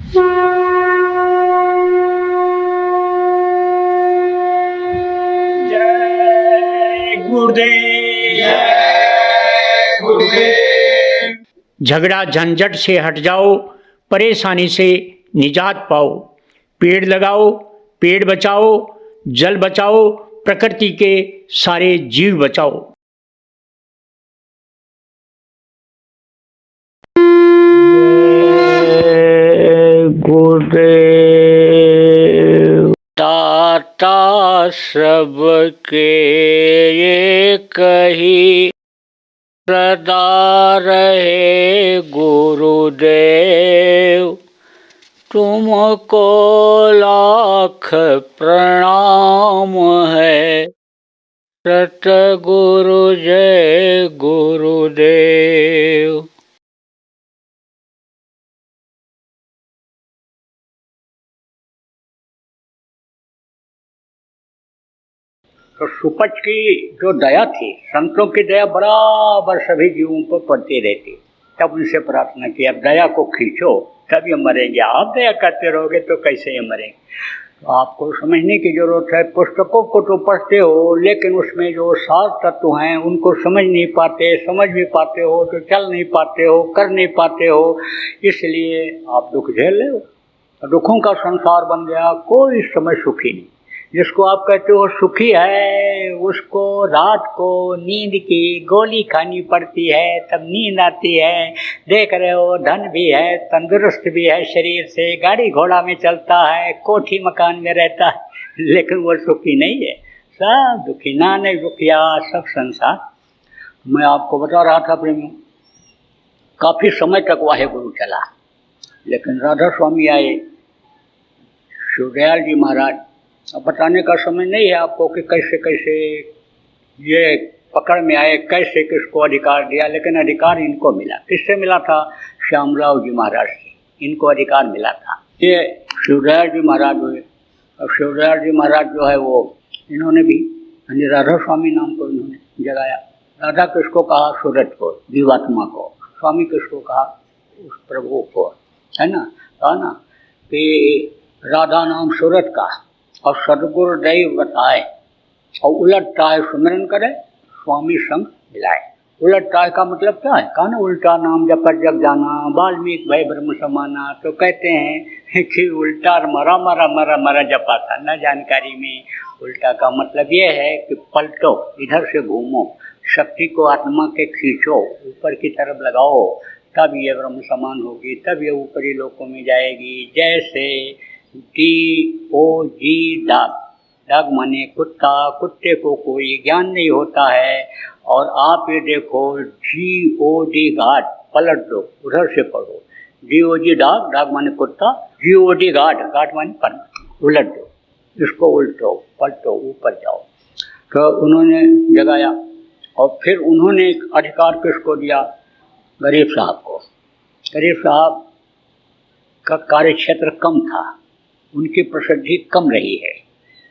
जय गुरुदेव, जय गुरुदेव। झगड़ा झंझट से हट जाओ, परेशानी से निजात पाओ। पेड़ लगाओ, पेड़ बचाओ, जल बचाओ, प्रकृति के सारे जीव बचाओ। गुरुदेव दाता सबके ये कही, सदा रहे गुरुदेव। तुमको लाख प्रणाम है, सतगुरु जय गुरुदेव। तो सुपच की जो दया थी, संतों की दया बराबर सभी जीवों पर पड़ती रहती। तब उनसे प्रार्थना की, अब दया को खींचो तब ये मरेंगे, आप दया करते रहोगे तो कैसे ये मरेंगे। तो आपको समझने की जरूरत है। पुस्तकों को तो पढ़ते हो, लेकिन उसमें जो सार तत्व हैं उनको समझ नहीं पाते। समझ भी पाते हो तो चल नहीं पाते हो, कर नहीं पाते हो, इसलिए आप दुख झेल रहे हो। दुखों का संसार बन गया, कोई इस समय सुखी नहीं। जिसको आप कहते हो सुखी है, उसको रात को नींद की गोली खानी पड़ती है, तब नींद आती है। देख रहे हो, धन भी है, तंदुरुस्त भी है शरीर से, गाड़ी घोड़ा में चलता है, कोठी मकान में रहता है, लेकिन वो सुखी नहीं है। सब दुखी, नानक दुखिया सब संसार। मैं आपको बता रहा था प्रेमियों, काफ़ी समय तक वाहे गुरु चला, लेकिन राधा स्वामी आए, शिवदयाल जी महाराज। अब बताने का समय नहीं है आपको कि कैसे कैसे ये पकड़ में आए, कैसे किसको अधिकार दिया, लेकिन अधिकार इनको मिला। किससे मिला था? श्यामराव जी महाराज से इनको अधिकार मिला था। ये शिवदयाल जी महाराज हुए। अब शिवदयाल जी महाराज जो है वो इन्होंने भी राधा स्वामी नाम को इन्होंने जगाया। राधा किसको कहा? सूरज को, जीवात्मा को। स्वामी किसको कहा? उस प्रभु को, है ना। कहा ना कि राधा नाम सूरज का और सदगुरु दैव बताए, और उलटता है सुमिरन करे, स्वामी संग मिलाए। उलटता है का मतलब क्या है? कहा ना, उल्टा नाम जपत जग जाना, वाल्मीकि भय ब्रह्म समाना। तो कहते हैं कि उल्टा मरा मरा मरा मरा जपा था न जानकारी में। उल्टा का मतलब ये है कि पलटो, इधर से घूमो, शक्ति को आत्मा के खींचो, ऊपर की तरफ लगाओ, तब ये ब्रह्म समान होगी, तब ये ऊपरी लोकों में जाएगी। जैसे DOG डॉग, डॉग माने कुत्ता, कुत्ते को कोई ज्ञान नहीं होता है। और आप ये देखो GOD गार्ड, पलट दो, उधर से पढ़ो। DOG डॉग, डॉग माने कुत्ता, GOD गार्ड, गार्ड माने पर, उलट दो, इसको उल्टो, पलटो, ऊपर जाओ। तो उन्होंने जगाया, और फिर उन्होंने एक अधिकार किसको दिया? गरीब साहब को। गरीब साहब का कार्य क्षेत्र कम था, उनकी प्रसिद्धि कम रही है,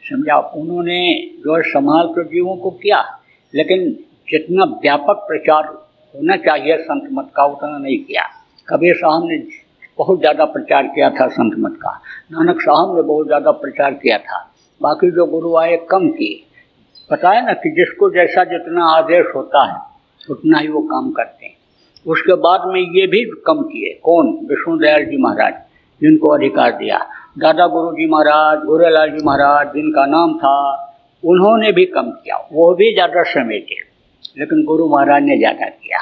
समझा। उन्होंने जो समाज के जीवों को किया, लेकिन जितना व्यापक प्रचार होना चाहिए संत मत का उतना नहीं किया। कबीर साहब ने बहुत ज़्यादा प्रचार किया था संत मत का, नानक साहब ने बहुत ज़्यादा प्रचार किया था, बाकी जो गुरु आए कम किए। पता है ना कि जिसको जैसा जितना आदेश होता है उतना ही वो काम करते हैं। उसके बाद में ये भी कम किए। कौन? विष्णुदयाल जी महाराज, जिनको अधिकार दिया। दादा गुरु जी महाराज, गोरेलाल जी महाराज जिनका नाम था, उन्होंने भी कम किया, वो भी ज़्यादा समेटे, लेकिन गुरु महाराज ने ज़्यादा किया।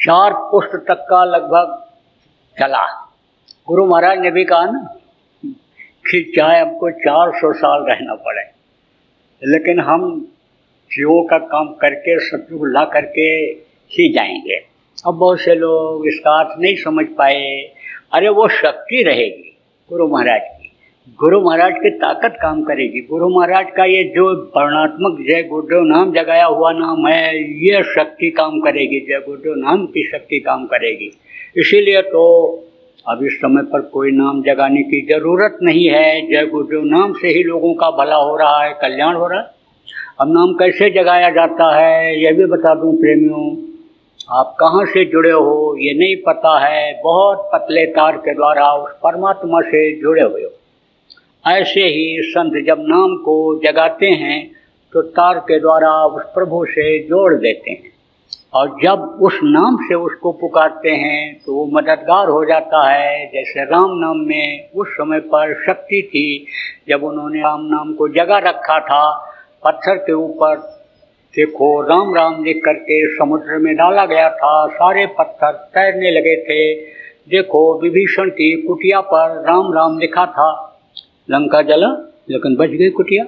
4 पुष्ट तक का लगभग चला। गुरु महाराज ने भी कहा ना कि चाहे हमको 400 साल रहना पड़े, लेकिन हम जीवों का काम करके सत्युग ला करके ही जाएंगे। अब बहुत से लोग इसका अर्थ नहीं समझ पाए। अरे वो शक्ति रहेगी गुरु महाराज की, गुरु महाराज की ताकत काम करेगी। गुरु महाराज का ये जो वर्णात्मक जय गुरुदेव नाम जगाया हुआ नाम है, ये शक्ति काम करेगी, जय गुरुदेव नाम की शक्ति काम करेगी। इसीलिए तो अब इस समय पर कोई नाम जगाने की जरूरत नहीं है। जय गुरुदेव नाम से ही लोगों का भला हो रहा है, कल्याण हो रहा है। अब नाम कैसे जगाया जाता है यह भी बता दूं प्रेमियों। आप कहाँ से जुड़े हो ये नहीं पता है, बहुत पतले तार के द्वारा उस परमात्मा से जुड़े हुए हो। ऐसे ही संत जब नाम को जगाते हैं तो तार के द्वारा उस प्रभु से जोड़ देते हैं, और जब उस नाम से उसको पुकारते हैं तो वो मददगार हो जाता है। जैसे राम नाम में उस समय पर शक्ति थी, जब उन्होंने राम नाम को जगा रखा था पत्थर के ऊपर, देखो राम राम लिख करके समुद्र में डाला गया था, सारे पत्थर तैरने लगे थे। देखो विभीषण की कुटिया पर राम राम लिखा था, लंका जला लेकिन बच गई कुटिया।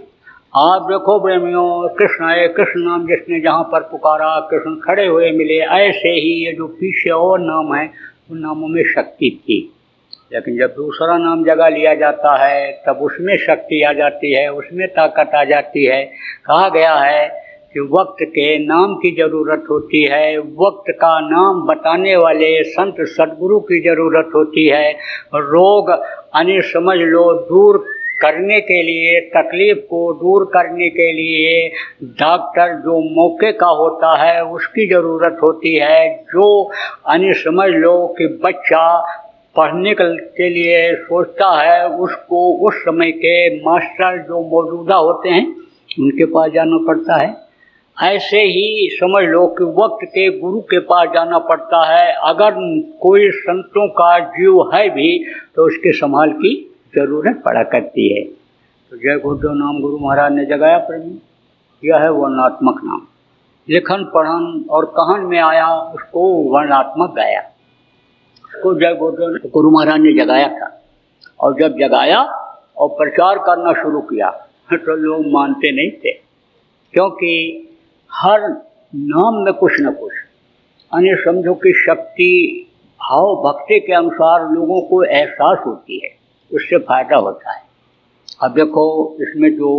आप देखो प्रेमियों, कृष्ण है, कृष्ण नाम जिसने जहाँ पर पुकारा कृष्ण खड़े हुए मिले। ऐसे ही ये जो पीछे और नाम है उन नामों में शक्ति थी, लेकिन जब दूसरा नाम जगा लिया जाता है तब उसमें शक्ति आ जाती है, उसमें ताकत आ जाती है। कहा गया है कि वक्त के नाम की ज़रूरत होती है, वक्त का नाम बताने वाले संत सद्गुरु की ज़रूरत होती है। रोग यानी समझ लो दूर करने के लिए, तकलीफ को दूर करने के लिए डॉक्टर जो मौके का होता है उसकी ज़रूरत होती है। जो यानी समझ लो कि बच्चा पढ़ने के लिए सोचता है, उसको उस समय के मास्टर जो मौजूदा होते हैं उनके पास जाना पड़ता है। ऐसे ही समझ लो कि वक्त के गुरु के पास जाना पड़ता है। अगर कोई संतों का जीव है भी तो उसके संभाल की ज़रूरत पड़ा करती है। तो जय गुरुदेव नाम गुरु महाराज ने जगाया प्रेमी, यह है वर्णात्मक नाम। लिखन पढ़न और कहन में आया उसको वर्णात्मक गाया, उसको जय गुरुदेव गुरु महाराज ने जगाया था। और जब जगाया और प्रचार करना शुरू किया तो लोग मानते नहीं थे, क्योंकि हर नाम में कुछ न कुछ यानी समझो कि शक्ति भाव भक्ति के अनुसार लोगों को एहसास होती है, उससे फायदा होता है। अब देखो इसमें जो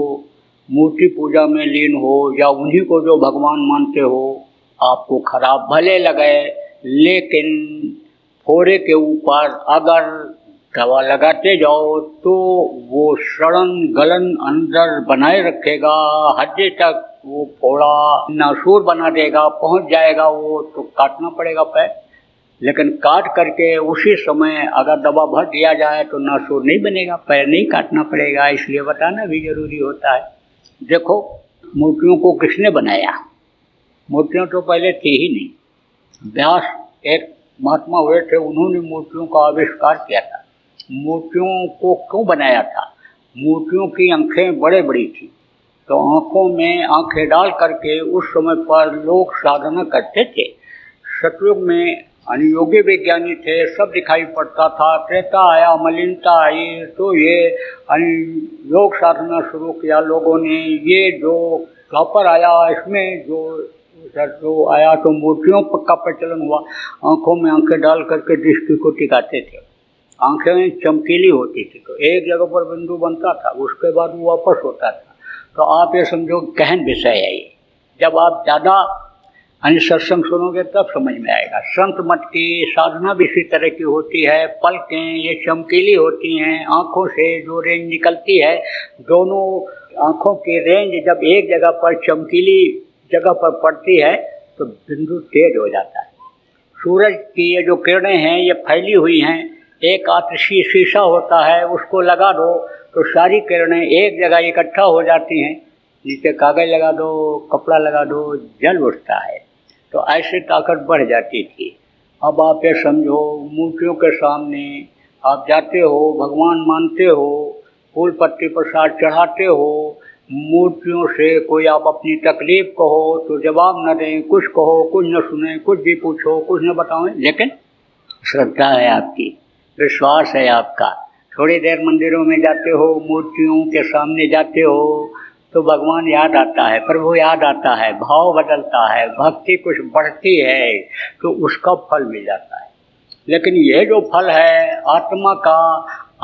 मूर्ति पूजा में लीन हो या उन्हीं को जो भगवान मानते हो, आपको खराब भले लगे, लेकिन फोड़े के ऊपर अगर दवा लगाते जाओ तो वो सड़न गलन अंदर बनाए रखेगा, हड्डी तक वो फोड़ा नासूर बना देगा, पहुंच जाएगा वो, तो काटना पड़ेगा पैर। लेकिन काट करके उसी समय अगर दवा भर दिया जाए तो नासूर नहीं बनेगा, पैर नहीं काटना पड़ेगा। इसलिए बताना भी जरूरी होता है। देखो मूर्तियों को किसने बनाया? मूर्तियाँ तो पहले थी ही नहीं। व्यास एक महात्मा हुए थे, उन्होंने मूर्तियों का आविष्कार किया था। मूर्तियों को क्यों बनाया था? मूर्तियों की आंखें बड़े बड़ी थी, तो आँखों में आंखें डाल करके उस समय पर लोग साधना करते थे। सतयुग में योगी विज्ञानी थे, सब दिखाई पड़ता था। त्रेता आया, मलिनता आई, तो ये योग साधना शुरू किया लोगों ने। ये जो कॉपर आया, इसमें जो आया तो मूर्तियों का प्रचलन हुआ। आंखों में आंखें डाल करके दृष्टि को टिकाते थे, आंखें चमकीली होती थी, तो एक जगह पर बिंदु बनता था, उसके बाद वो वापस होता था। तो आप ये समझो गहन विषय है ये। जब आप ज़्यादा सत्संग सुनोगे तब समझ में आएगा। संत मत की साधना भी इसी तरह की होती है। पलकें ये चमकीली होती हैं, आँखों से जो रेंज निकलती है, दोनों आँखों की रेंज जब एक जगह पर चमकीली जगह पर पड़ती है तो बिंदु तेज हो जाता है। सूरज की ये जो किरणें हैं ये फैली हुई हैं, एक आतशी शीशा होता है, उसको लगा दो तो सारी किरणें एक जगह इकट्ठा हो जाती हैं। नीचे कागज लगा दो, कपड़ा लगा दो, जल उठता है। तो ऐसे ताकत बढ़ जाती थी। अब आप ये समझो, मूर्तियों के सामने आप जाते हो, भगवान मानते हो, फूल पत्ती प्रसाद चढ़ाते हो, मूर्तियों से कोई आप अपनी तकलीफ कहो तो जवाब न दें, कुछ कहो कुछ न सुने, कुछ भी पूछो कुछ न बताएं, लेकिन श्रद्धा है आपकी, विश्वास है आपका। थोड़ी देर मंदिरों में जाते हो, मूर्तियों के सामने जाते हो तो भगवान याद आता है, प्रभु याद आता है, भाव बदलता है, भक्ति कुछ बढ़ती है तो उसका फल मिल जाता है। लेकिन ये जो फल है आत्मा का,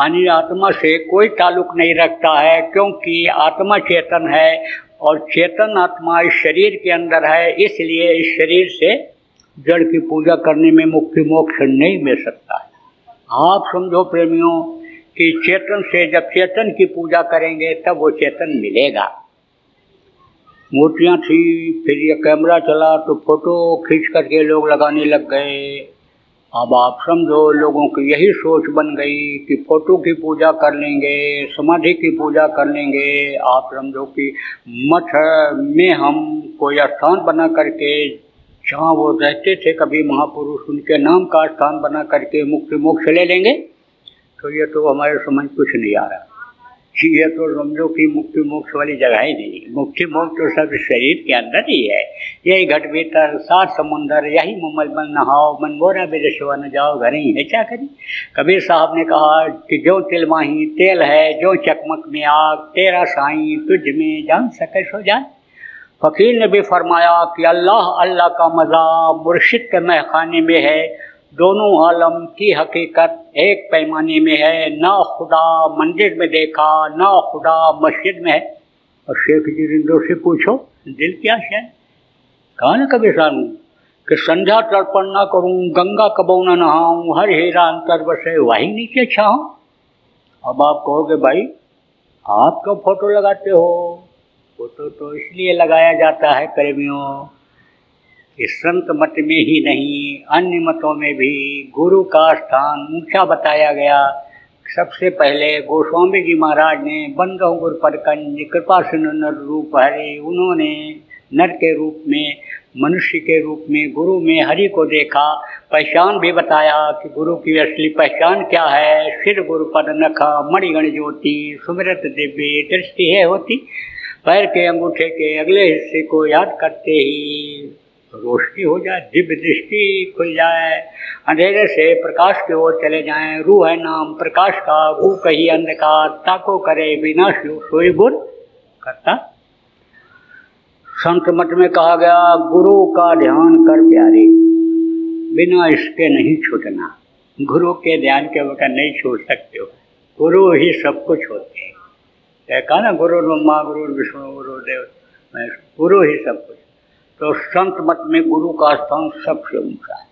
यानी आत्मा से कोई ताल्लुक नहीं रखता है, क्योंकि आत्मा चेतन है और चेतन आत्मा इस शरीर के अंदर है। इसलिए इस शरीर से जड़ की पूजा करने में मुक्ति मोक्ष नहीं मिल सकता है। आप समझो प्रेमियों कि चेतन से जब चेतन की पूजा करेंगे तब वो चेतन मिलेगा। मूर्तियाँ थी, फिर ये कैमरा चला तो फोटो खींच करके लोग लगाने लग गए। अब आप समझो लोगों की यही सोच बन गई कि फोटो की पूजा कर लेंगे, समाधि की पूजा कर लेंगे। आप समझो कि मठ में हम कोई स्थान बना करके, जहाँ वो रहते थे कभी महापुरुष, उनके नाम का स्थान बना करके मुक्ति मोक्ष ले लेंगे, तो ये तो हमारे समझ कुछ नहीं आ रहा। ये तो समझो कि मुक्ति मोक्ष वाली जगह ही नहीं। मुक्ति मोक्ष तो सब शरीर के अंदर ही है। यही घट भीतर सात समुंदर, यही मुमल बन नहाओ, मन मोरा बेदशवा न जाओ घर ही है क्या करी। कबीर साहब ने कहा कि जो तिल माही तेल है, जो चकमक में आग, तेरा साईं तुझ में जान सके सो जाए। फकीर ने भी फरमाया कि अल्लाह अल्लाह का मज़ा मुर्शिद के महखाने में है, दोनों आलम की हकीकत एक पैमाने में है। ना खुदा मंदिर में देखा, ना खुदा मस्जिद में है। और शेख जी रिंदो से पूछो दिल क्या है। कहा ना कभी सानू कि संध्या तर्पण ना करूं, गंगा कबो न नहाऊं, हर हीरा अंतर बसे वही नीचे छाऊं। अब आप कहोगे भाई आप क्यों फोटो लगाते हो। फोटो तो इसलिए लगाया जाता है प्रेमियों, इस संत मत में ही नहीं अन्य मतों में भी गुरु का स्थान ऊंचा बताया गया। सबसे पहले गोस्वामी जी महाराज ने बंदो गुरु पर कंज कृपा सिंधु नर रूप हरे, उन्होंने नर के रूप में, मनुष्य के रूप में गुरु में हरि को देखा। पहचान भी बताया कि गुरु की असली पहचान क्या है। सिर गुरु पद नखा मणिगण ज्योति, सुमिरत दिव्य दृष्टि है होती। पैर के अंगूठे के अगले हिस्से को याद करते ही रोशनी हो जाए, दिव्य दृष्टि खुल जाए, अंधेरे से प्रकाश की ओर चले जाएं। रूह है नाम प्रकाश का, गु कही अंधकार, ताको करे विनाश सोई गुर करता। संत मत में कहा गया गुरु का ध्यान कर प्यारे, बिना इसके नहीं छूटना। गुरु के ध्यान के बगैर नहीं छूट सकते हो, गुरु ही सब कुछ होते हैं। कहा ना गुरु ब्रह्मा गुरु विष्णु गुरु देव, गुरु ही सब कुछ। तो संत मत में गुरु का स्थान सबसे ऊंचा है।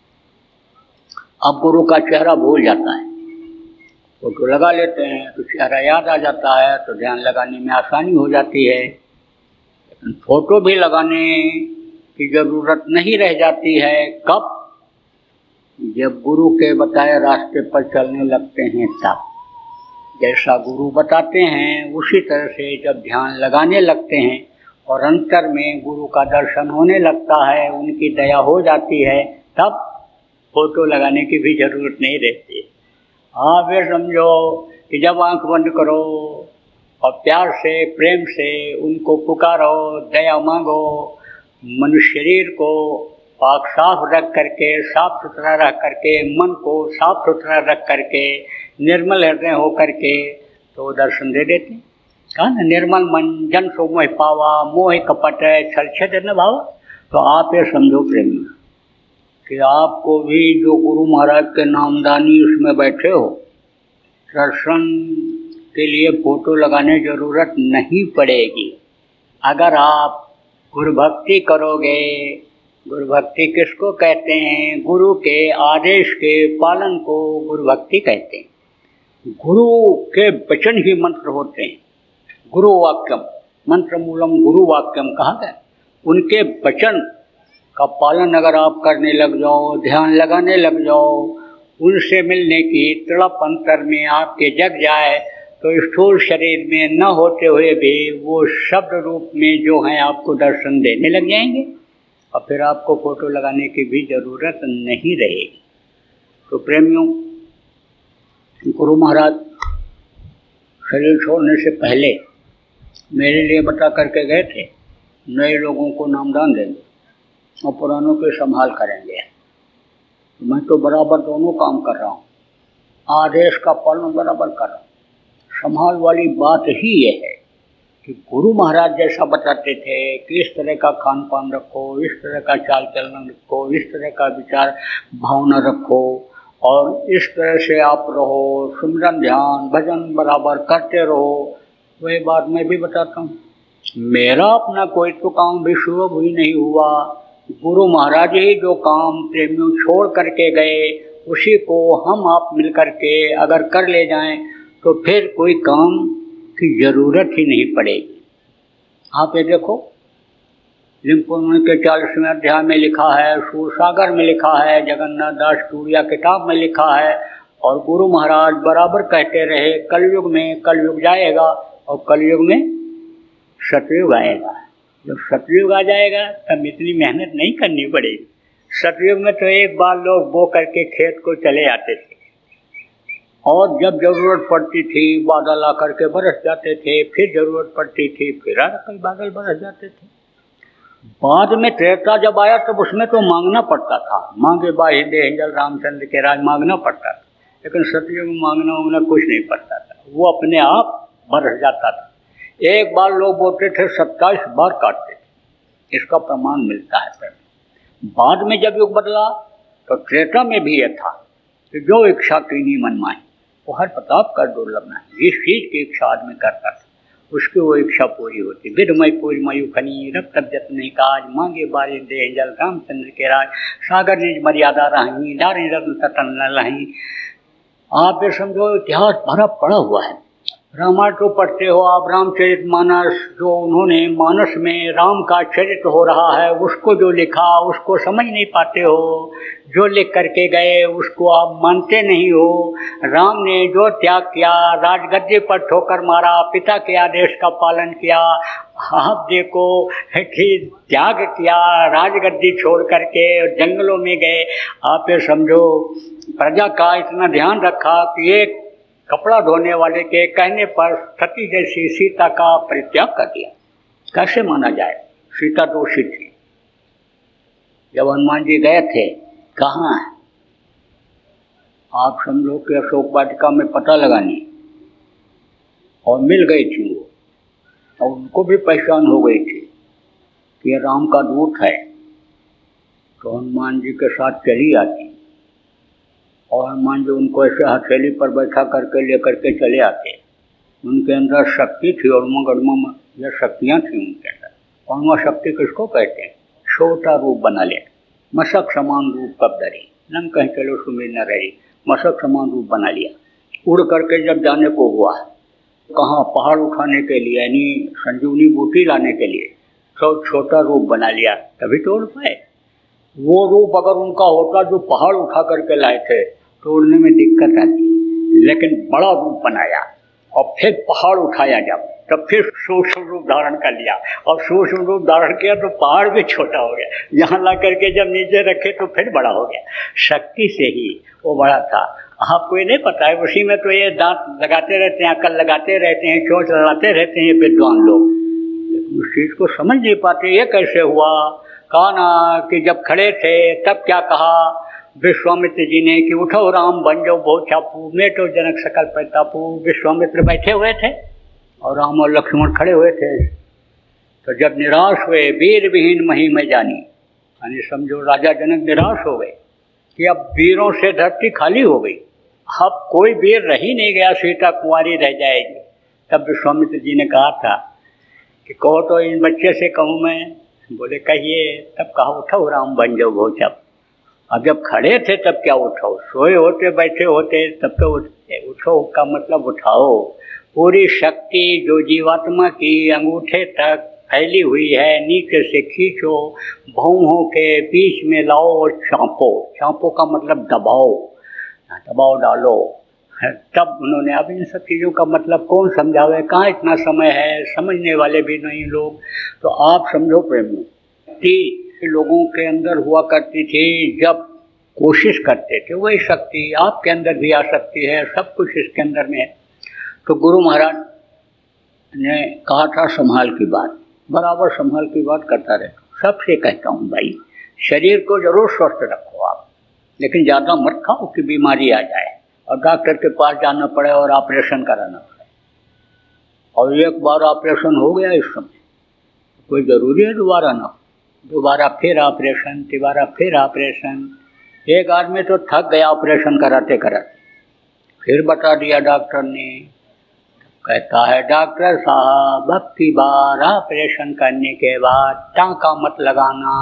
अब गुरु का चेहरा भूल जाता है, फोटो लगा लेते हैं तो चेहरा याद आ जाता है, तो ध्यान लगाने में आसानी हो जाती है। लेकिन फोटो भी लगाने की जरूरत नहीं रह जाती है। कब? जब गुरु के बताए रास्ते पर चलने लगते हैं तब। जैसा गुरु बताते हैं उसी तरह से जब ध्यान लगाने लगते हैं और अंतर में गुरु का दर्शन होने लगता है, उनकी दया हो जाती है, तब फोटो लगाने की भी जरूरत नहीं रहती। आप ये समझो कि जब आंख बंद करो और प्यार से प्रेम से उनको पुकारो, दया मांगो, मनुष्य शरीर को पाक साफ रख करके, साफ सुथरा रख करके, मन को साफ सुथरा रख करके, निर्मल हृदय हो करके, तो दर्शन दे देते। कहा ना निर्मल मन जन सो मोह पावा, मोह कपट छल छद न भावा। तो आप ये समझो प्रेमी कि आपको भी जो गुरु महाराज के नामदानी उसमें बैठे हो, दर्शन के लिए फोटो लगाने जरूरत नहीं पड़ेगी। अगर आप गुरु भक्ति करोगे, गुरु भक्ति किसको कहते हैं? गुरु के आदेश के पालन को गुरु भक्ति कहते हैं। गुरु के वचन ही मंत्र होते हैं। गुरु वाक्यम मंत्र मूलम गुरु वाक्यम कहा गया। उनके वचन का पालन अगर आप करने लग जाओ, ध्यान लगाने लग जाओ, उनसे मिलने की तड़प अंतर में आपके जग जाए, तो स्थूल शरीर में न होते हुए भी वो शब्द रूप में जो हैं आपको दर्शन देने लग जाएंगे और फिर आपको फोटो लगाने की भी जरूरत नहीं रहेगी। तो प्रेमियों, गुरु महाराज शरीर छोड़ने से पहले मेरे लिए बता करके गए थे, नए लोगों को नामदान देंगे और पुरानों के संभाल करेंगे। मैं तो बराबर दोनों काम कर रहा हूँ, आदेश का पालन बराबर कर रहा हूँ। संभाल वाली बात ही ये है कि गुरु महाराज जैसा बताते थे कि इस तरह का खान पान रखो, इस तरह का चाल चलन रखो, इस तरह का विचार भावना रखो और इस तरह से आप रहो, सुमिरन ध्यान भजन बराबर करते रहो। वही बात मैं भी बताता हूँ। मेरा अपना कोई तो काम भी शुरू ही नहीं हुआ। गुरु महाराज ही जो काम प्रेमियों छोड़ करके गए, उसी को हम आप मिल करके अगर कर ले जाएं तो फिर कोई काम की ज़रूरत ही नहीं पड़ेगी। आप ये देखो लिंगपुर के 40वें अध्याय में लिखा है, सूरसागर में लिखा है, जगन्नाथ दास टूरिया किताब में लिखा है, और गुरु महाराज बराबर कहते रहे कलयुग में कलयुग जाएगा और कलयुग में सतयुग आएगा। जब सतयुग आ जाएगा तब इतनी मेहनत नहीं करनी पड़ेगी। सतयुग में तो एक बार लोग बो करके खेत को चले आते थे और जब जरूरत पड़ती थी बादल आकर के बरस जाते थे, फिर जरूरत पड़ती थी फिर आकर बादल बरस जाते थे। बाद में त्रेता जब आया तब उसमें तो मांगना पड़ता था, मांगे बाहि दे जल रामचंद्र के राज मांगना पड़ता था, लेकिन सतयुग में मांगना उंगना कुछ नहीं पड़ता था, वो अपने आप बरस जाता था। एक बार लोग बोलते थे 27 बार काटते थे, इसका प्रमाण मिलता है। बाद में जब युग बदला तो त्रेता में भी यह था कि जो इच्छा कीनी मन माही वो हर प्रताप कर दुर्लभ नहीं। जिस चीज की इच्छा आदमी करता था उसकी वो इच्छा पूरी होती। विधमय पूरी मयु खनी रब तब जतन काज मांगे बारे दे जल रामचंद्र के राज सागर निज मर्यादा रही डारे रत्न तटन न लही। आप ये समझो इतिहास भरा पड़ा हुआ है। रामायण तो पढ़ते हो आप, रामचरित मानस जो उन्होंने मानस में राम का चरित्र हो रहा है उसको जो लिखा उसको समझ नहीं पाते हो, जो लिख करके गए उसको आप मानते नहीं हो। राम ने जो त्याग किया, राजगद्दी पर ठोकर मारा, पिता के आदेश का पालन किया, आप देखो कि त्याग किया, राजगद्दी छोड़ करके जंगलों में गए। आप ये समझो प्रजा का इतना ध्यान रखा कि एक कपड़ा धोने वाले के कहने पर सती जैसी सीता का परित्याग कर दिया। कैसे माना जाए? सीता दोषी थी। जब हनुमान जी गए थे, कहाँ है आप समझो कि अशोक वाटिका में पता लगानी, और मिल गई थी वो, और उनको भी पहचान हो गई थी कि ये राम का दूत है। तो हनुमान जी के साथ चली आती और हनुमान जी उनको ऐसे हथेली पर बैठा करके लेकर के चले आते। उनके अंदर शक्ति थी और मगड़मा यह शक्तियाँ थी उनके अंदर। और वह शक्ति किसको कहते हैं? छोटा रूप बना ले, मशक समान रूप कब धरी, नंग कहीं चलो सुमिर न रही, मशक समान रूप बना लिया। उड़ करके जब जाने को हुआ, कहाँ पहाड़ उठाने के लिए, यानी संजीवनी बूटी लाने के लिए छोटा रूप बना लिया, तभी तो उड़ पाए। वो रूप अगर उनका होता जो पहाड़ उठा करके लाए थे तो उड़ने में दिक्कत आती, लेकिन बड़ा रूप बनाया और फिर पहाड़ उठाया जब, तब फिर सूक्ष्म रूप धारण कर लिया, और सूक्ष्म रूप धारण किया तो पहाड़ भी छोटा हो गया। यहाँ ला करके जब नीचे रखे तो फिर बड़ा हो गया। शक्ति से ही वो बड़ा था। आपको ये नहीं पता है, उसी में तो ये दांत लगाते रहते हैं, अकल लगाते रहते हैं, चोंच लड़ाते रहते हैं विद्वान लोग, लेकिन उस चीज़ को समझ नहीं पाते। ये कैसे हुआ? कहा ना कि जब खड़े थे तब क्या कहा विश्वामित्र जी ने कि उठो राम बन जाओ बहुत छापू, मैं तो जनक सकल प्रतापू। विश्वामित्र बैठे हुए थे और राम और लक्ष्मण खड़े हुए थे। तो जब निराश हुए, वीर विहीन मही में जानी, यानी समझो राजा जनक निराश हो गए कि अब वीरों से धरती खाली हो गई, अब कोई वीर रह ही नहीं गया, सीता कुंवारी रह जाएगी। तब विश्वामित्र जी ने कहा था कि कहो तो इन बच्चे से कहूँ मैं? बोले कहिए। तब कहा उठो राम बन जाओ बहुत छापू। अब जब खड़े थे तब क्या उठो, सोए होते बैठे होते तब तो उठो का मतलब उठाओ। पूरी शक्ति जो जीवात्मा की अंगूठे तक फैली हुई है नीचे से खींचो, भौहों के बीच में लाओ और चांपो। चांपो का मतलब दबाओ, दबाव डालो। तब उन्होंने, अब इन सब चीज़ों का मतलब कौन समझावे, कहाँ इतना समय है, समझने वाले भी नहीं लोग। तो आप समझो प्रेमी लोगों के अंदर हुआ करती थी, जब कोशिश करते थे वही शक्ति आपके अंदर भी आ सकती है, सब कुछ इसके अंदर में है। तो गुरु महाराज ने कहा था संभाल की बात, बराबर संभाल की बात करता रहता। सबसे कहता हूँ भाई, शरीर को जरूर स्वस्थ रखो आप, लेकिन ज़्यादा मत खाओ कि बीमारी आ जाए और डॉक्टर के पास जाना पड़े और ऑपरेशन कराना पड़े। और एक बार ऑपरेशन हो गया इस समय, कोई ज़रूरी है दोबारा ना, दोबारा फिर ऑपरेशन, दोबारा फिर ऑपरेशन। एक आदमी तो थक गया ऑपरेशन कराते कराते, फिर बता दिया डॉक्टर ने, कहता है डॉक्टर साहब अब की बार ऑपरेशन करने के बाद टाँका मत लगाना,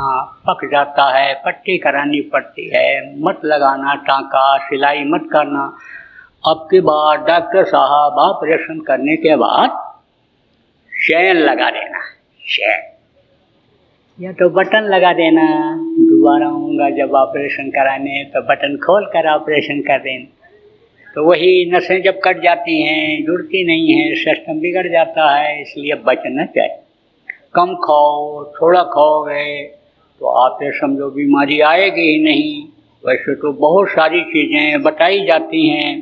पक जाता है, पट्टी करानी पड़ती है, मत लगाना टाँका, सिलाई मत करना। अब की बार डॉक्टर साहब ऑपरेशन करने के बाद चैन लगा देना, चैन। या तो बटन लगा देना, दोबारा आऊँगा जब ऑपरेशन कराने तो बटन खोल कर ऑपरेशन कर देना। तो वही नसें जब कट जाती हैं, जुड़ती नहीं हैं, सिस्टम बिगड़ जाता है, इसलिए बचना चाहिए। कम खाओ, थोड़ा खाओगे तो आप ये समझो बीमारी आएगी ही नहीं। वैसे तो बहुत सारी चीज़ें बताई जाती हैं,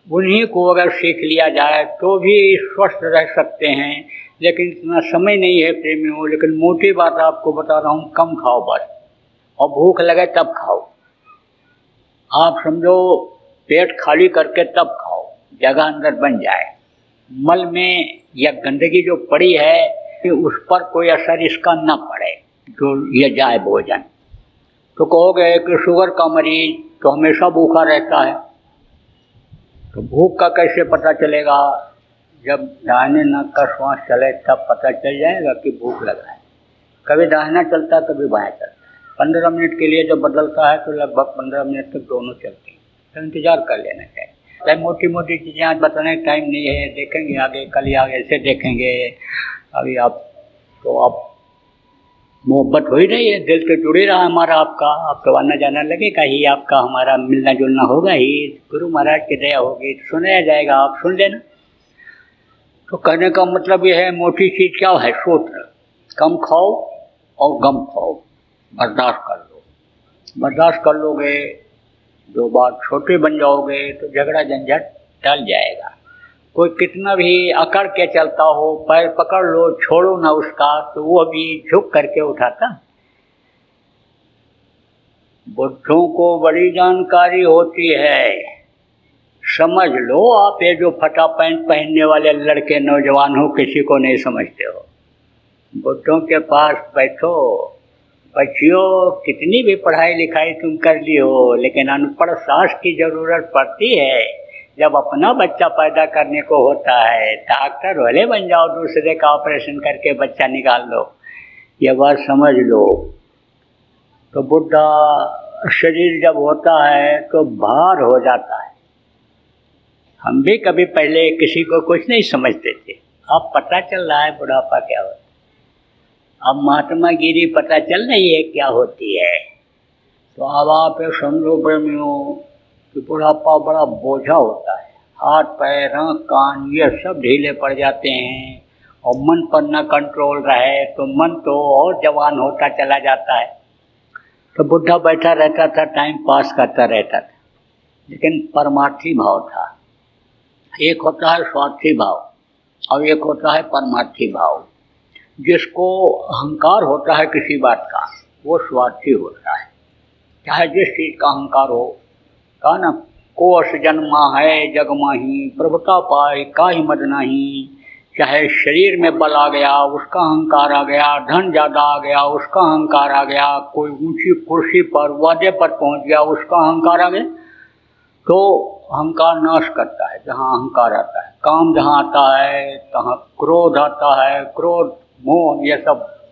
उन्हीं को अगर सीख लिया जाए तो भी स्वस्थ रह सकते हैं, लेकिन इतना समय नहीं है प्रेमियों। लेकिन मोटी बात आपको बता रहा हूँ, कम खाओ बस, और भूख लगे तब खाओ। आप समझो पेट खाली करके तब खाओ, जगह अंदर बन जाए। मल में या गंदगी जो पड़ी है कि उस पर कोई असर इसका न पड़े जो ये जाए भोजन। तो कहोगे कि शुगर का मरीज तो हमेशा भूखा रहता है, तो भूख का कैसे पता चलेगा? जब दाहिने नाक का श्वास चले तब पता चल जाएगा कि भूख लगा है। कभी दाहिना चलता है, कभी बायां चलता है। 15 मिनट के लिए जब बदलता है तो लगभग 15 मिनट तक दोनों चलते हैं, तो इंतज़ार कर लेना चाहिए। मोटी मोटी चीज़ें आज बताने का टाइम नहीं है, देखेंगे आगे, कल या ऐसे देखेंगे। अभी आप तो आप मोहब्बत हो ही रही है, दिल तो जुड़े रहा हमारा आपका, आप तो आना जाना लगेगा ही, आपका हमारा मिलना जुलना होगा ही। गुरु महाराज की दया होगी तो सुनाया जाएगा, आप सुन लेना। तो कहने का मतलब यह है, मोटी चीज़ क्या है? सूत्र, कम खाओ और गम खाओ, बर्दाश्त कर लो। बर्दाश्त कर लोगे, दो बार छोटे बन जाओगे तो झगड़ा झंझट टल जाएगा। कोई कितना भी अकड़ के चलता हो, पैर पकड़ लो, छोड़ो ना उसका, तो वो भी झुक करके उठाता। बुद्धों को बड़ी जानकारी होती है, समझ लो। आप ये जो फटा पैंट पहनने वाले लड़के नौजवान हो, किसी को नहीं समझते हो। बुद्धों के पास बैठो, बच्चियों, कितनी भी पढ़ाई लिखाई तुम कर ली हो, लेकिन अनपढ़ सास की जरूरत पड़ती है। जब अपना बच्चा पैदा करने को होता है, डॉक्टर भले बन जाओ, दूसरे का ऑपरेशन करके बच्चा निकाल लो, ये बात समझ लो। तो बुढ़ा शरीर जब होता है तो भार हो जाता है। हम भी कभी पहले किसी को कुछ नहीं समझते थे, अब पता चल रहा है बुढ़ापा क्या होता है। अब महात्मा गिरी पता चल रही है क्या होती है। तो अब आप समझो प्रेमियों कि बुढ़ापा बड़ा बोझा होता है। हाथ पैर आँख कान ये सब ढीले पड़ जाते हैं, और मन पर न कंट्रोल रहे तो मन तो और जवान होता चला जाता है। तो बुढ़ा बैठा रहता था, टाइम पास करता रहता था, लेकिन परमार्थी भाव था। एक होता है स्वार्थी भाव और एक होता है परमार्थी भाव। जिसको अहंकार होता है किसी बात का, वो स्वार्थी होता है। चाहे जिस चीज़ का अहंकार हो, कहा ना, कोष जन्मा है जग माही, प्रभुता पाए काहि मद नाही। चाहे शरीर में बल आ गया, उसका अहंकार आ गया, धन ज़्यादा आ गया, उसका अहंकार आ गया, कोई ऊंची कुर्सी पर वादे पर पहुंच गया, उसका अहंकार आ गया। तो अहंकार नाश करता है जहाँ अहंकार आता है। काम जहाँ आता है तहाँ क्रोध आता है। क्रोध मोह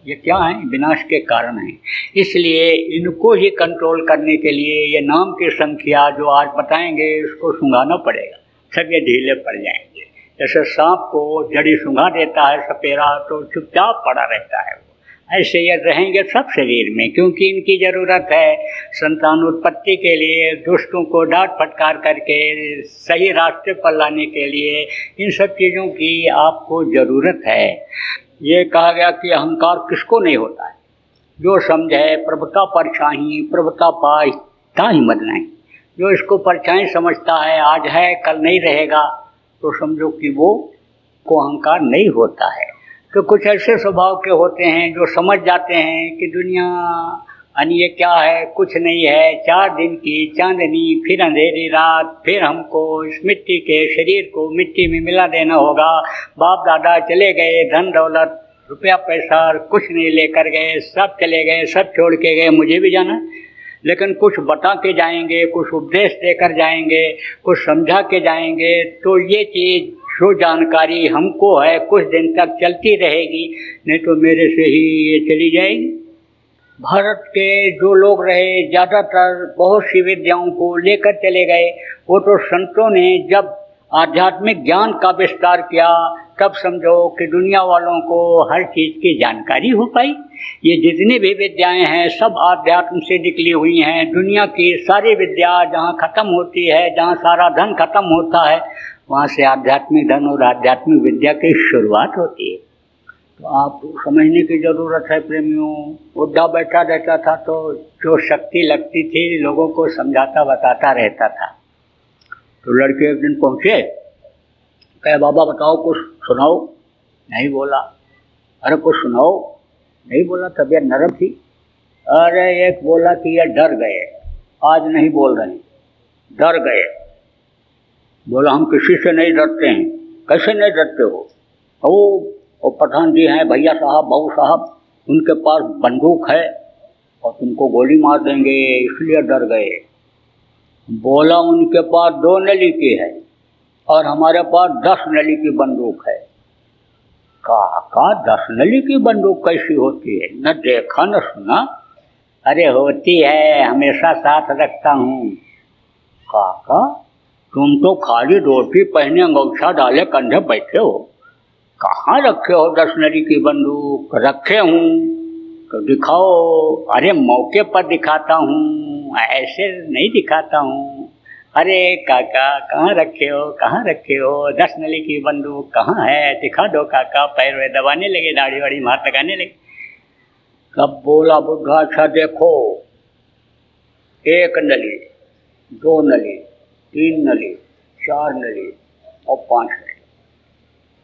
ये क्या है? विनाश के कारण हैं। इसलिए इनको ही कंट्रोल करने के लिए ये नाम की संख्या जो आज बताएंगे, इसको सुंघाना पड़ेगा, सब ये ढीले पड़ जाएंगे। जैसे सांप को जड़ी सुंघा देता है सपेरा, तो चुपचाप पड़ा रहता है। ऐसे ये रहेंगे सब शरीर में, क्योंकि इनकी ज़रूरत है संतान उत्पत्ति के लिए, दुष्टों को डांट फटकार करके सही रास्ते पर लाने के लिए। इन सब चीज़ों की आपको ज़रूरत है। ये कहा गया कि अहंकार किसको नहीं होता है? जो समझे प्रभुता परछाई, प्रभुता पाई ताहि मद नाही। जो इसको परछाई समझता है, आज है कल नहीं रहेगा, तो समझो कि वो को अहंकार नहीं होता है। तो कुछ ऐसे स्वभाव के होते हैं जो समझ जाते हैं कि दुनिया ये क्या है, कुछ नहीं है, 4 दिन की चांदनी, फिर अंधेरी रात, फिर हमको इस मिट्टी के शरीर को मिट्टी में मिला देना होगा। बाप दादा चले गए, धन दौलत रुपया पैसा कुछ नहीं लेकर गए, सब चले गए, सब छोड़ के गए, मुझे भी जाना। लेकिन कुछ बता के जाएंगे, कुछ उपदेश देकर जाएंगे, कुछ समझा के जाएंगे, तो ये चीज़ जो जानकारी हमको है कुछ दिन तक चलती रहेगी, नहीं तो मेरे से ही ये चली जाएगी। भारत के जो लोग रहे, ज़्यादातर बहुत सी विद्याओं को लेकर चले गए। वो तो संतों ने जब आध्यात्मिक ज्ञान का विस्तार किया, तब समझो कि दुनिया वालों को हर चीज़ की जानकारी हो पाई। ये जितनी भी विद्याएं हैं सब आध्यात्म से निकली हुई हैं। दुनिया की सारी विद्या जहाँ ख़त्म होती है, जहाँ सारा धन ख़त्म होता है, वहाँ से आध्यात्मिक धन और आध्यात्मिक विद्या की शुरुआत होती है। तो आप समझने की ज़रूरत है प्रेमियों। बुढ़ा बैठा रहता था तो जो शक्ति लगती थी लोगों को समझाता बताता रहता था। तो लड़के एक दिन पहुँचे, कहे बाबा बताओ कुछ सुनाओ। नहीं बोला। अरे कुछ सुनाओ। नहीं बोला, तबीयत नरम थी। अरे एक बोला कि ये डर गए, आज नहीं बोल रहे, डर गए। बोला हम किसी से नहीं डरते हैं। कैसे नहीं डरते हो? वो पठान जी हैं, भैया साहब, बाबू साहब, उनके पास बंदूक है और तुमको गोली मार देंगे, इसलिए डर गए। बोला उनके पास 2 नली की है और हमारे पास 10 नली की बंदूक है। काका 10 नली की बंदूक कैसी होती है? न देखा न सुना। अरे होती है, हमेशा साथ रखता हूँ। काका तुम तो खाली रोटी पहने अंगूठा डाले कंधे बैठे हो, कहाँ रखे हो 10 नली की बंदूक? रखे हूँ। तो दिखाओ। अरे मौके पर दिखाता हूँ, ऐसे नहीं दिखाता हूँ। अरे काका कहाँ रखे हो, कहाँ रखे हो? 10 नली की बंदूक कहाँ है? दिखा दो काका। पैर वे दबाने लगे, दाढ़ी वाड़ी मार लगाने लगे। कब बोला बुढ़ा अच्छा देखो, 1 नली, 2 नली, 3 नली, 4 नली और 5 नली।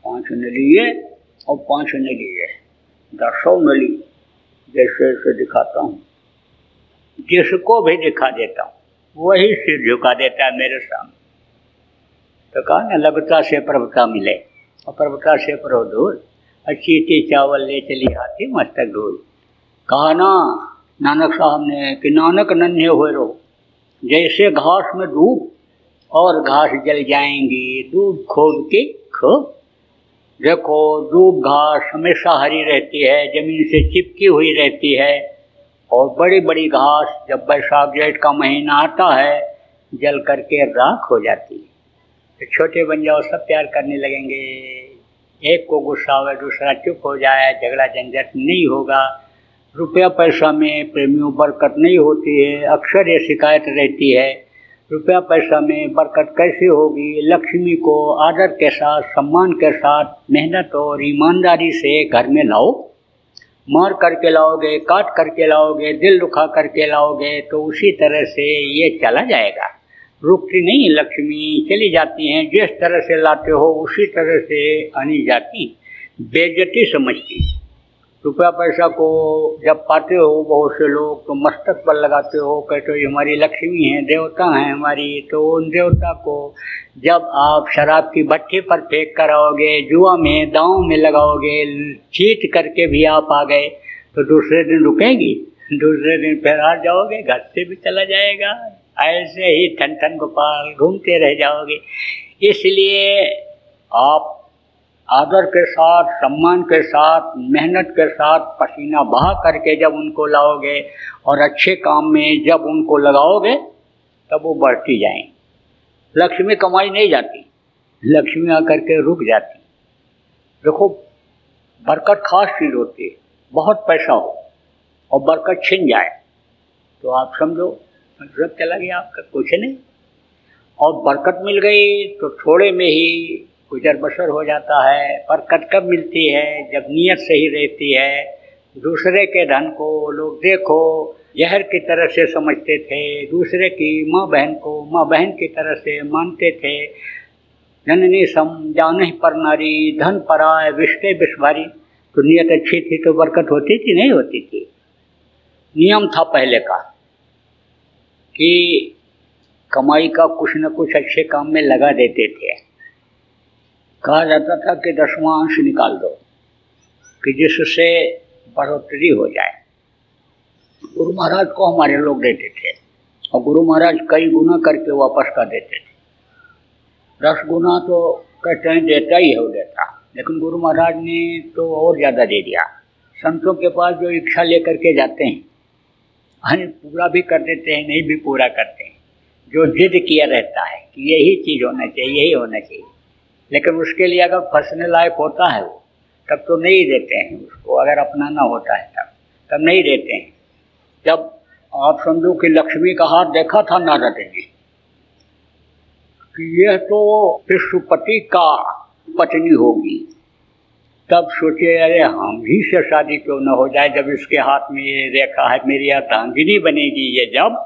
5 नली ये और 5 नली ये, 10 नली जैसे ऐसे दिखाता हूँ। जिसको भी दिखा देता हूँ वही सिर झुका देता है मेरे सामने। तो कहा ना लगता से प्रभुता मिले और प्रभुता से प्रभु दूर। चीटी चावल ले चली हाथी मस्तक ढोल। कहा ना नानक साहब ने कि नानक नन्हे हुए रहो, जैसे घास में डूब और घास जल जाएंगी, दूध खोद के खो। देखो दूब घास हमेशा हरी रहती है, जमीन से चिपकी हुई रहती है, और बड़ी बड़ी घास जब बैसाख जेठ का महीना आता है जल करके राख हो जाती है। तो छोटे बन जाओ, सब प्यार करने लगेंगे। एक को गुस्सा आवे दूसरा चुप हो जाए, झगड़ा झंझट नहीं होगा। रुपया पैसा में प्रेमियों बरकत नहीं होती है, अक्सर ये शिकायत रहती है। रुपया पैसा में बरकत कैसे होगी? लक्ष्मी को आदर के साथ, सम्मान के साथ, मेहनत और ईमानदारी से घर में लाओ। मार करके लाओगे, काट करके लाओगे, दिल दुखा करके लाओगे तो उसी तरह से ये चला जाएगा। रुकती नहीं लक्ष्मी, चली जाती हैं। जिस तरह से लाते हो उसी तरह से आनी जाती। बेइज्जती समझती। रुपया पैसा को जब पाते हो बहुत से लोग तो मस्तक पर लगाते हो, कहते हो ये हमारी लक्ष्मी है, देवता है हमारी। तो उन देवता को जब आप शराब की भट्टी पर फेंक कर आओगे, जुआ में दांव में लगाओगे, चीट करके भी आप आ गए तो दूसरे दिन रुकेगी? दूसरे दिन फिर आ जाओगे, घर से भी चला जाएगा। ऐसे ही ठन ठन गोपाल घूमते रह जाओगे। इसलिए आप आदर के साथ, सम्मान के साथ, मेहनत के साथ, पसीना बहा करके जब उनको लाओगे और अच्छे काम में जब उनको लगाओगे तब वो बढ़ती जाएंगी। लक्ष्मी कमाई नहीं जाती, लक्ष्मी आकर के रुक जाती। देखो बरकत खास चीज़ होती है। बहुत पैसा हो और बरकत छिन जाए तो आप समझो मतलब चला गया आपका, कुछ नहीं। और बरकत मिल गई तो थोड़े में ही गुजर बसर हो जाता है। बरकत कब मिलती है? जब नीयत सही रहती है। दूसरे के धन को लोग देखो जहर की तरह से समझते थे, दूसरे की माँ बहन को माँ बहन की तरह से मानते थे। जननी सम जानहि पर नारी, धन पराय विष्टे विषभारी। तो नीयत अच्छी थी तो बरकत होती थी, नहीं होती थी। नियम था पहले का कि कमाई का कुछ न कुछ अच्छे काम में लगा देते थे। कहा जाता था कि 10वां अंश निकाल दो कि जिससे बढ़ोतरी हो जाए। गुरु महाराज को हमारे लोग देते थे और गुरु महाराज कई गुना करके वापस कर देते थे। 10 गुना तो कहते हैं देता ही है वो देता, लेकिन गुरु महाराज ने तो और ज़्यादा दे दिया। संतों के पास जो इच्छा लेकर के जाते हैं, हाँ पूरा भी कर देते हैं, नहीं भी पूरा करते हैं, जो जिद किया रहता है कि यही चीज़ होना चाहिए, यही होना चाहिए, लेकिन उसके लिए अगर फंसने लायक होता है वो, तब तो नहीं देते हैं उसको। अगर अपनाना होता है तब नहीं देते हैं। जब आप समझो कि लक्ष्मी का हाथ देखा था नारद ने कि यह तो विश्वपति का पत्नी होगी, तब सोचे अरे हम ही से शादी क्यों न हो जाए, जब इसके हाथ में ये रेखा है, मेरी अर्धांगिनी बनेगी ये जब,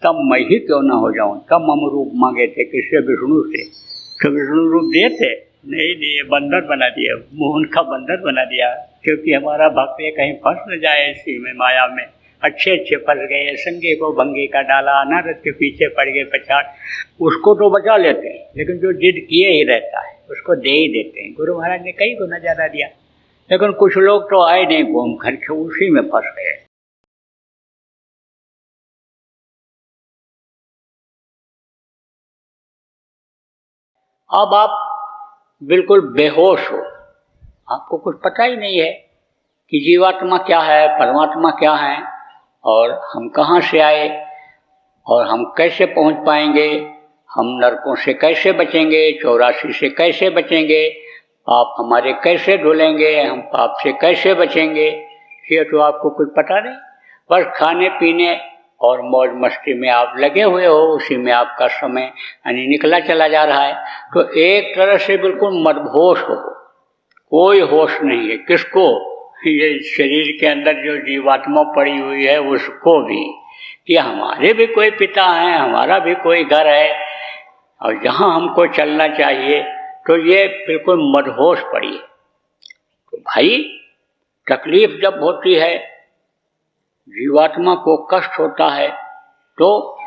तब मैं ही क्यों न हो जाऊं। तब हम रूप मांगे थे किससे? विष्णु से। तो विष्णु रूप दिए थे? नहीं दिए, बंदर बना दिया, मोहन का बंदर बना दिया, क्योंकि हमारा भक्त ये कहीं फंस न जाए इसी में, माया में। अच्छे फंस गए, संगे को भंगे का डाला, नारद के पीछे पड़ गए पछाड़, उसको तो बचा लेते हैं, लेकिन जो जिद किए ही रहता है उसको दे ही देते हैं। गुरु महाराज ने कई गुना ज़्यादा दिया, लेकिन कुछ लोग तो आए नहीं घूम घर के, उसी में फंस गए। अब आप बिल्कुल बेहोश हो, आपको कुछ पता ही नहीं है कि जीवात्मा क्या है, परमात्मा क्या है, और हम कहाँ से आए, और हम कैसे पहुँच पाएंगे, हम नरकों से कैसे बचेंगे, 84 से कैसे बचेंगे, पाप हमारे कैसे धुलेंगे, हम पाप से कैसे बचेंगे, ये तो आपको कुछ पता नहीं। बस खाने पीने और मौज मस्ती में आप लगे हुए हो, उसी में आपका समय यानी निकला चला जा रहा है। तो एक तरह से बिल्कुल मदहोश हो, कोई होश नहीं है। किसको? ये शरीर के अंदर जो जीवात्मा पड़ी हुई है उसको भी, कि हमारे भी कोई पिता हैं, हमारा भी कोई घर है, और जहाँ हमको चलना चाहिए, तो ये बिल्कुल मदहोश पड़ी है। तो भाई तकलीफ जब होती है, जीवात्मा को कष्ट होता है, तो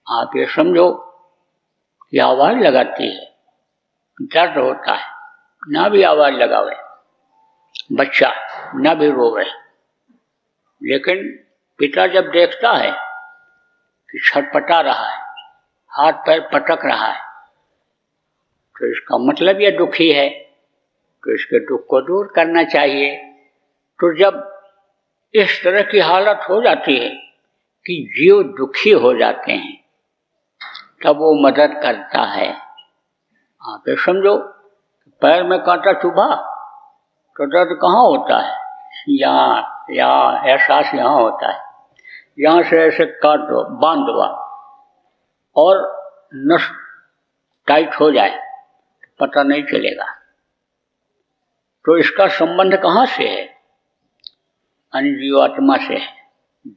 आप ये समझो कि आवाज़ लगाती है, दर्द होता है, ना भी आवाज़ लगावे, बच्चा ना भी रोवे, लेकिन पिता जब देखता है कि छटपटा रहा है, हाथ पैर पटक रहा है, तो इसका मतलब ये दुखी है, तो इसके दुख को दूर करना चाहिए। तो जब इस तरह की हालत हो जाती है कि जीव दुखी हो जाते हैं, तब वो मदद करता है। आप ये समझो, पैर में कांटा चुभा तो दर्द कहाँ होता है? यहाँ एहसास यहाँ होता है, यहाँ से ऐसे काट दो, बांध दो, और नस टाइट हो जाए, पता नहीं चलेगा। तो इसका संबंध कहाँ से है? जीवात्मा से है।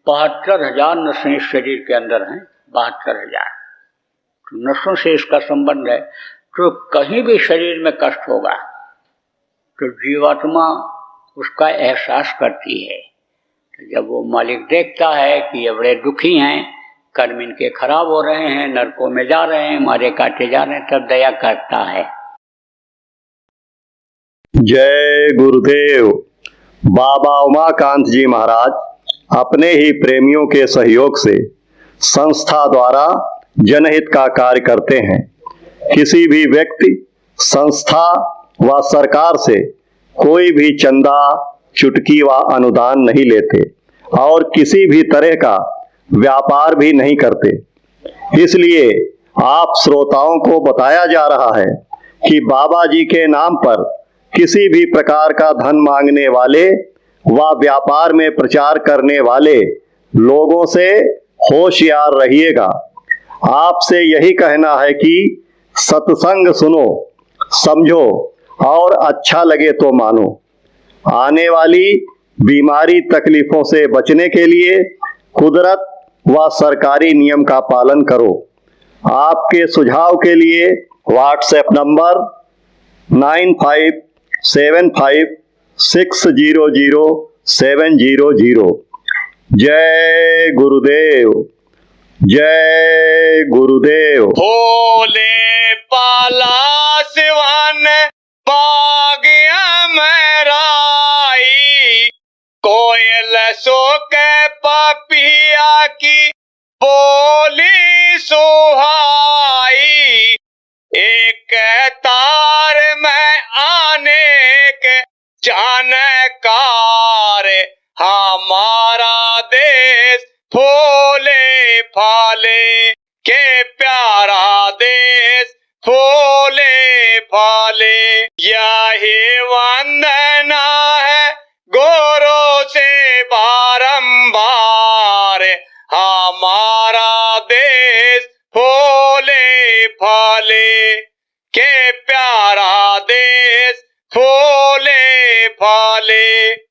72,000 नसें इस शरीर के अंदर हैं, 72,000, तो नसों से इसका संबंध है। तो कहीं भी शरीर में कष्ट होगा तो जीवात्मा उसका एहसास करती है। तो जब वो मालिक देखता है कि ये बड़े दुखी हैं, कर्म इनके खराब हो रहे हैं, नरकों में जा रहे हैं, मारे काटे जा रहे हैं, तब दया करता है। जय गुरुदेव। बाबा उमाकांत जी महाराज अपने ही प्रेमियों के सहयोग से संस्था द्वारा जनहित का कार्य करते हैं। किसी भी व्यक्ति, संस्था व सरकार से कोई भी चंदा, चुटकी व अनुदान नहीं लेते और किसी भी तरह का व्यापार भी नहीं करते। इसलिए आप श्रोताओं को बताया जा रहा है कि बाबा जी के नाम पर किसी भी प्रकार का धन मांगने वाले व व्यापार में प्रचार करने वाले लोगों से होशियार रहिएगा। आपसे यही कहना है कि सत्संग सुनो, समझो और अच्छा लगे तो मानो। आने वाली बीमारी तकलीफों से बचने के लिए कुदरत व सरकारी नियम का पालन करो। आपके सुझाव के लिए व्हाट्सएप नंबर 9575600700। जय गुरुदेव, जय गुरुदेव। भोले पाला सिवन बागिया मेराई, कोयल सो के पपिया की बोली सुहाई, एक तार में आने के जानकार, हमारा देश फूले फाले के प्यारा देश फूले फले। यही वंदना है गोरों से बारंबार, हमारा देश फूले फले के प्यारा देश फूले फले।